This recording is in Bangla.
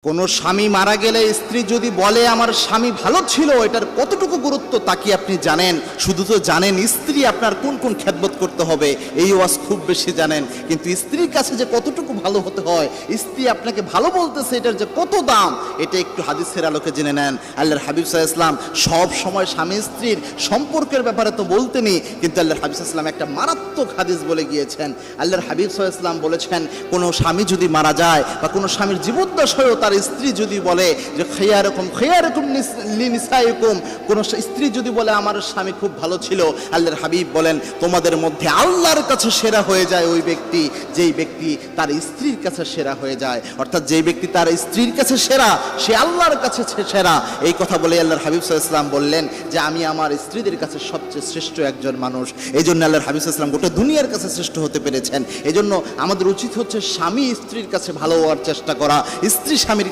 কোনো স্বামী মারা গেলে স্ত্রী যদি বলে আমার স্বামী ভালো ছিল, এটার কতটুকু গুরুত্ব তা কি আপনি জানেন? শুধু তো জানেন স্ত্রী আপনার কোন কোন খেদমত করতে হবে, এই ওয়াজ খুব বেশি জানেন, কিন্তু স্ত্রীর কাছে যে কতটুকু ভালো হতে হয়, স্ত্রী আপনাকে ভালো বলতেছে এটার যে কত দাম, এটা একটু হাদিসের আলোকে জেনে নেন। আল্লাহর হাবিব সাল্লাল্লাহু আলাইহি ওয়াসাল্লাম সব সময় স্বামী স্ত্রীর সম্পর্কের ব্যাপারে তো বলতেনই, কিন্তু আল্লাহর হাবিব সাল্লাল্লাহু আলাইহি ওয়াসাল্লাম একটা মারাত্মক হাদিস বলে গিয়েছেন। আল্লাহর হাবিব সাল্লাল্লাহু আলাইহি ওয়াসাল্লাম বলেছেন, কোনো স্বামী যদি মারা যায় বা কোনো স্বামীর জীবদ্দশায়ও তার স্ত্রী যদি বলে যে খেয়ারকম খেয়ারকম লিনিসাইকুম, কোন স্ত্রী যদি বলে আমার স্বামী খুব ভালো ছিল, আল্লাহর হাবিব বলেন তোমাদের মধ্যে আল্লাহর কাছে সেরা হয়ে যায় ওই ব্যক্তি যেই ব্যক্তি তার স্ত্রীর কাছে সেরা হয়ে যায়। অর্থাৎ যেই ব্যক্তি তার স্ত্রীর কাছে সেরা, সে আল্লাহর কাছে সেরা। এই কথা বলে আল্লাহর হাবিব সাল্লাল্লাহু আলাইহি ওয়াসাল্লাম বললেন যে আমি আমার স্ত্রীদের কাছে সবচেয়ে শ্রেষ্ঠ একজন মানুষ। এই জন্য আল্লাহর হাবিব সাল্লাল্লাহু আলাইহি ওয়াসাল্লাম গোটা দুনিয়ার কাছে শ্রেষ্ঠ হতে পেরেছেন। এই জন্য আমাদের উচিত হচ্ছে স্বামী স্ত্রীর কাছে ভালো হওয়ার চেষ্টা করা, স্ত্রী স্বামীর